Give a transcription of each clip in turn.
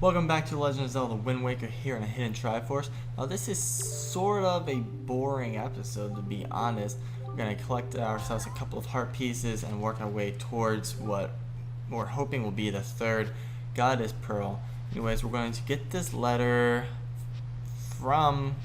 Welcome back to Legend of Zelda Wind Waker here in a Hidden Triforce. Now this is sort of a boring episode, to be honest. We're going to collect ourselves a couple of heart pieces and work our way towards what we're hoping will be the third Goddess Pearl. Anyways, we're going to get this letter from...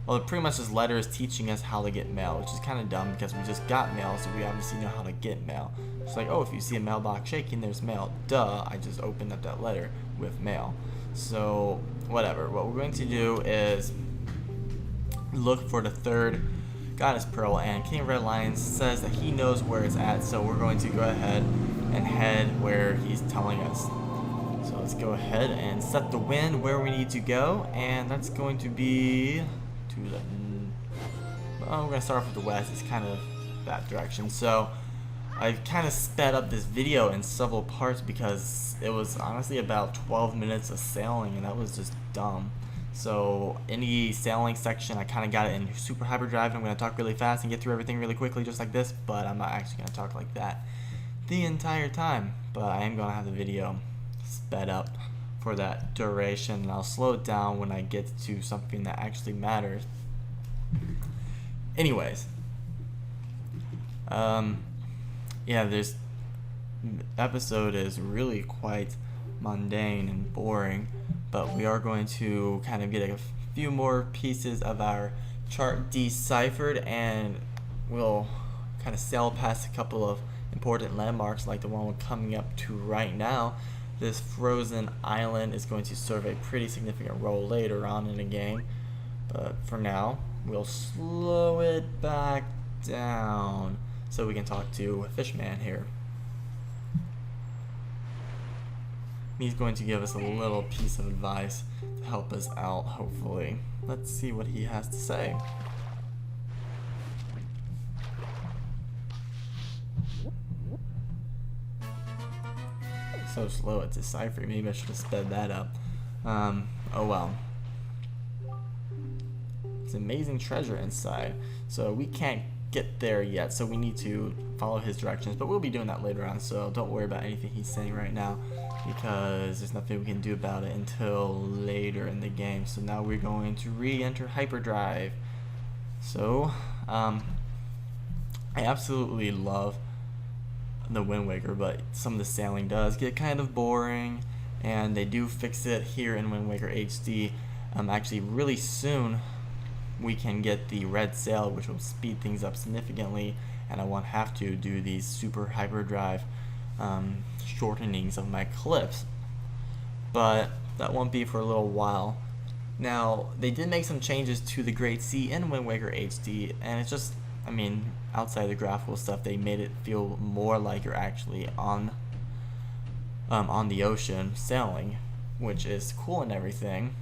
Well, pretty much this letter is teaching us how to get mail, which is kind of dumb because we just got mail, so we obviously know how to get mail. It's like, oh, if you see a mailbox shaking, there's mail. Duh, I just opened up that letter with mail. So, whatever. What we're going to do is look for the third Goddess Pearl, and King Red Lion says that he knows where it's at, so we're going to go ahead and head where he's telling us. So let's go ahead and set the wind where we need to go, and that's going to be... we're going to start off with the west. It's kind of that direction. So I've kind of sped up this video in several parts because it was honestly about 12 minutes of sailing, and that was just dumb. So in the sailing section, I kind of got it in super hyperdrive, and I'm going to talk really fast and get through everything really quickly just like this, but I'm not actually going to talk like that the entire time. But I am going to have the video sped up for that duration, and I'll slow it down when I get to something that actually matters. Anyways, yeah, this episode is really quite mundane and boring, but we are going to kind of get a few more pieces of our chart deciphered, and we'll kind of sail past a couple of important landmarks like the one we're coming up to right now. This frozen island is going to serve a pretty significant role later on in the game, but for now we'll slow it back down so we can talk to Fishman here. He's going to give us a little piece of advice to help us out, hopefully. Let's see what he has to say. So slow at deciphering. Maybe I should have sped that up. Oh well. It's amazing treasure inside. So we can't get there yet, so we need to follow his directions, but we'll be doing that later on, so don't worry about anything he's saying right now because there's nothing we can do about it until later in the game. So now we're going to re-enter hyperdrive. So I absolutely love the Wind Waker, but some of the sailing does get kind of boring, and they do fix it here in Wind Waker HD. Actually really soon we can get the red sail, which will speed things up significantly, and I won't have to do these super hyperdrive shortenings of my clips, but that won't be for a little while. Now they did make some changes to the Great Sea in Wind Waker HD, and it's just, I mean, outside the graphical stuff, they made it feel more like you're actually on the ocean sailing, which is cool and everything.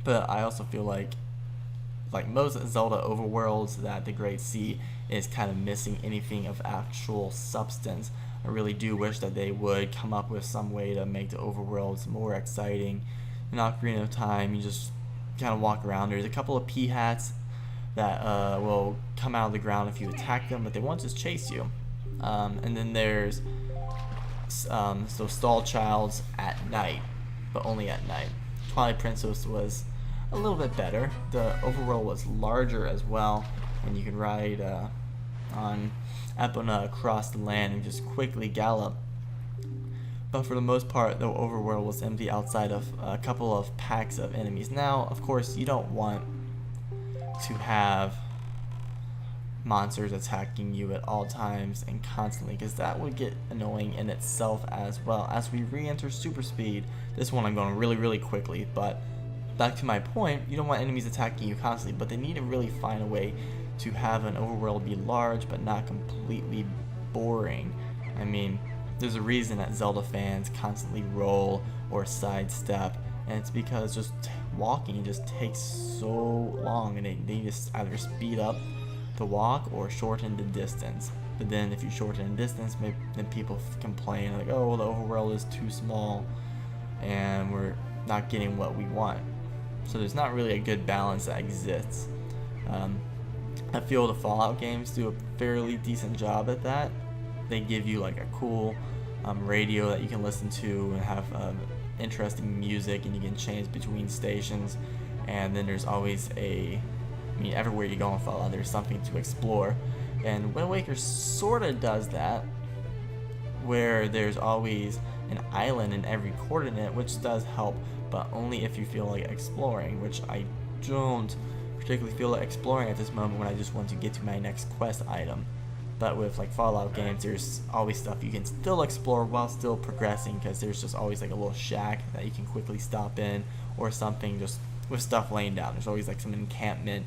But I also feel like most Zelda overworlds, that the Great Sea is kind of missing anything of actual substance. I really do wish that they would come up with some way to make the overworlds more exciting. In Ocarina of Time, you just kind of walk around. There's a couple of P-hats that will come out of the ground if you attack them, but they won't just chase you. And then there's so Stall Childs at night, but only at night. Twilight Princess was a little bit better. The overworld was larger as well, and you could ride on Epona across the land and just quickly gallop. But for the most part, the overworld was empty outside of a couple of packs of enemies. Now, of course, you don't want to have monsters attacking you at all times and constantly, because that would get annoying in itself as well. As we re-enter super speed, this one I'm going really quickly, but back to my point, you don't want enemies attacking you constantly, but they need to really find a way to have an overworld be large but not completely boring. I mean, there's a reason that Zelda fans constantly roll or sidestep, and it's because just walking just takes so long, and they just either speed up the walk or shorten the distance. But then if you shorten the distance, then people complain like, oh, the overworld is too small and we're not getting what we want. So there's not really a good balance that exists. I feel the Fallout games do a fairly decent job at that. They give you like a cool radio that you can listen to and have interesting music, and you can change between stations. And then there's always everywhere you go in Fallout, there's something to explore. And Wind Waker sort of does that, where there's always an island in every coordinate, which does help, but only if you feel like exploring, which I don't particularly feel like exploring at this moment when I just want to get to my next quest item. But with like Fallout games, there's always stuff you can still explore while still progressing, because there's just always like a little shack that you can quickly stop in, or something just with stuff laying down. There's always like some encampment,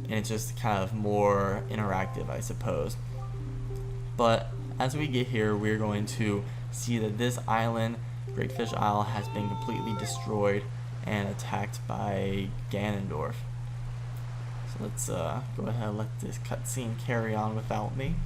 and it's just kind of more interactive, I suppose. But as we get here, we're going to see that this island, Greatfish Isle, has been completely destroyed and attacked by Ganondorf. So let's go ahead and let this cutscene carry on without me.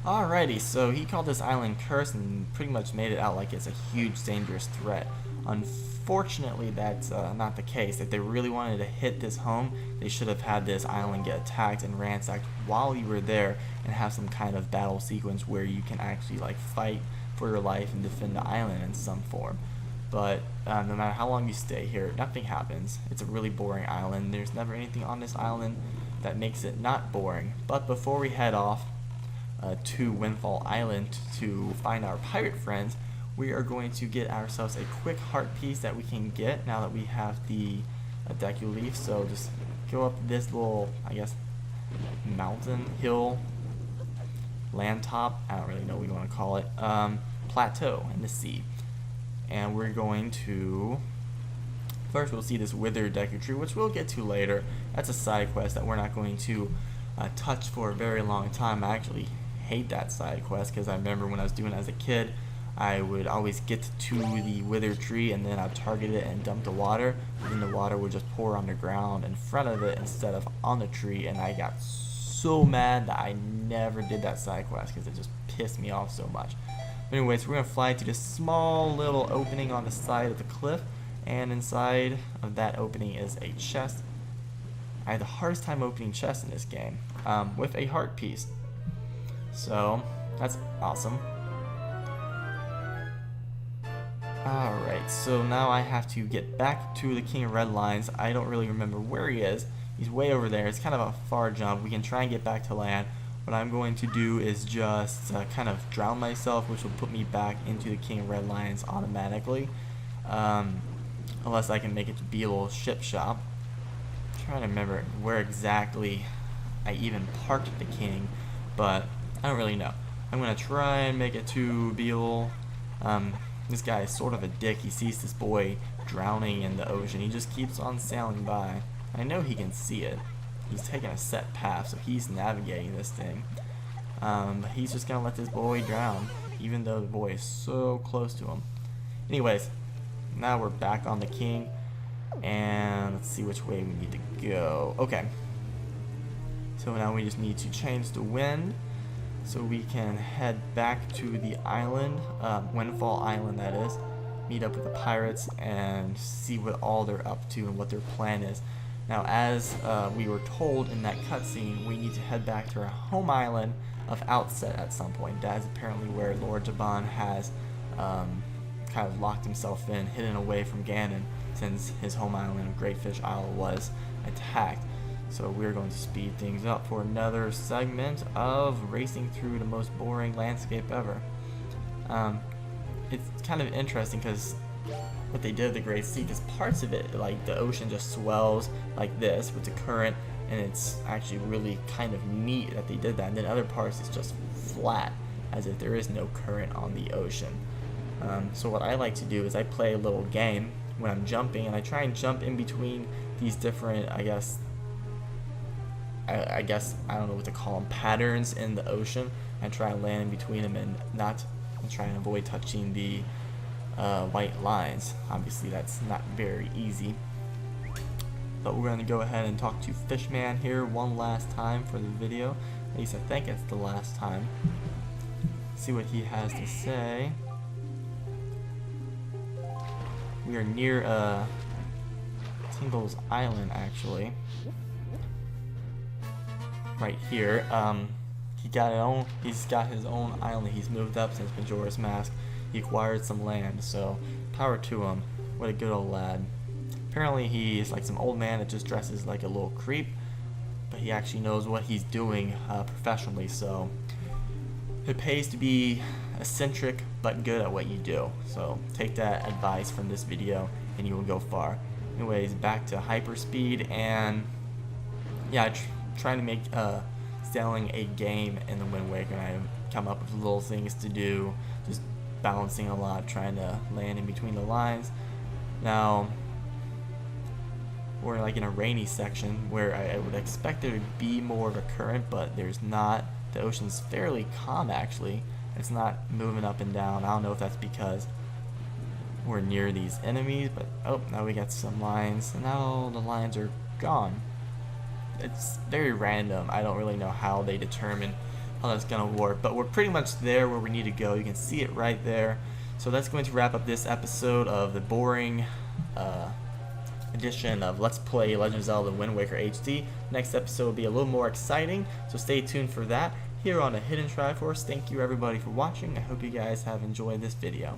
Alrighty, so he called this island cursed and pretty much made it out like it's a huge dangerous threat. Unfortunately, that's not the case. If they really wanted to hit this home, they should have had this island get attacked and ransacked while you were there, and have some kind of battle sequence where you can actually like fight for your life and defend the island in some form. But no matter how long you stay here, nothing happens. It's a really boring island. There's never anything on this island that makes it not boring. But before we head off to Windfall Island to find our pirate friends, we are going to get ourselves a quick heart piece that we can get now that we have the Deku Leaf. So just go up this little, I guess, mountain, hill, land top, I don't really know what you want to call it, plateau in the sea. And we're going to, first we'll see this withered Deku Tree, which we'll get to later. That's a side quest that we're not going to touch for a very long time. I actually hate that side quest, because I remember when I was doing it as a kid, I would always get to the withered tree and then I'd target it and dump the water, and then the water would just pour on the ground in front of it instead of on the tree, and I got so mad that I never did that side quest because it just pissed me off so much. But anyways, we're going to fly to this small little opening on the side of the cliff, and inside of that opening is a chest. I had the hardest time opening chests in this game, with a heart piece. So, that's awesome. Alright, so now I have to get back to the King of Red Lions. I don't really remember where he is. He's way over there. It's kind of a far jump. We can try and get back to land. What I'm going to do is just kind of drown myself, which will put me back into the King of Red Lions automatically. Unless I can make it to Beetle's ship shop. I'm trying to remember where exactly I even parked the king, but I don't really know. I'm going to try and make it to Beetle. This guy is sort of a dick. He sees this boy drowning in the ocean. He just keeps on sailing by. I know he can see it. He's taking a set path, so he's navigating this thing. But he's just going to let this boy drown, even though the boy is so close to him. Anyways, now we're back on the king, and let's see which way we need to go. Okay. So now we just need to change the wind, so we can head back to the island, Windfall Island that is, meet up with the pirates and see what all they're up to and what their plan is. Now, as we were told in that cutscene, we need to head back to our home island of Outset at some point. That is apparently where Lord Jabun has kind of locked himself in, hidden away from Ganon, since his home island of Greatfish Isle was attacked. So we're going to speed things up for another segment of racing through the most boring landscape ever. It's kind of interesting because what they did at the Great Sea, because parts of it, like the ocean just swells like this with the current, and it's actually really kind of neat that they did that. And then other parts it's just flat, as if there is no current on the ocean. So what I like to do is I play a little game when I'm jumping, and I try and jump in between these different, I guess I don't know what to call them, patterns in the ocean. I try and land in between them and try and avoid touching the white lines. Obviously that's not very easy, but we're going to go ahead and talk to Fishman here one last time for the video. At least I think it's the last time. See what he has to say. We are near Tingle's Island, actually. Right here. He's got his own island. He's moved up since Majora's Mask. He acquired some land, so power to him. What a good old lad. Apparently he's like some old man that just dresses like a little creep, but he actually knows what he's doing professionally, so it pays to be eccentric but good at what you do. So take that advice from this video and you will go far. Anyways, back to hyperspeed, and yeah, trying to make sailing a game in the Wind Waker, and I come up with little things to do, just balancing a lot, trying to land in between the lines. Now we're like in a rainy section where I would expect there to be more of a current, but there's not. The ocean's fairly calm actually. It's not moving up and down. I don't know if that's because we're near these enemies, but oh, now we got some lines, and now the lines are gone. It's very random. I don't really know how they determine how that's gonna work, but we're pretty much there where we need to go. You can see it right there. So that's going to wrap up this episode of the boring edition of Let's Play Legend of Zelda Wind Waker HD. Next episode will be a little more exciting, so stay tuned for that here on A Hidden Triforce. Thank you everybody for watching. I hope you guys have enjoyed this video.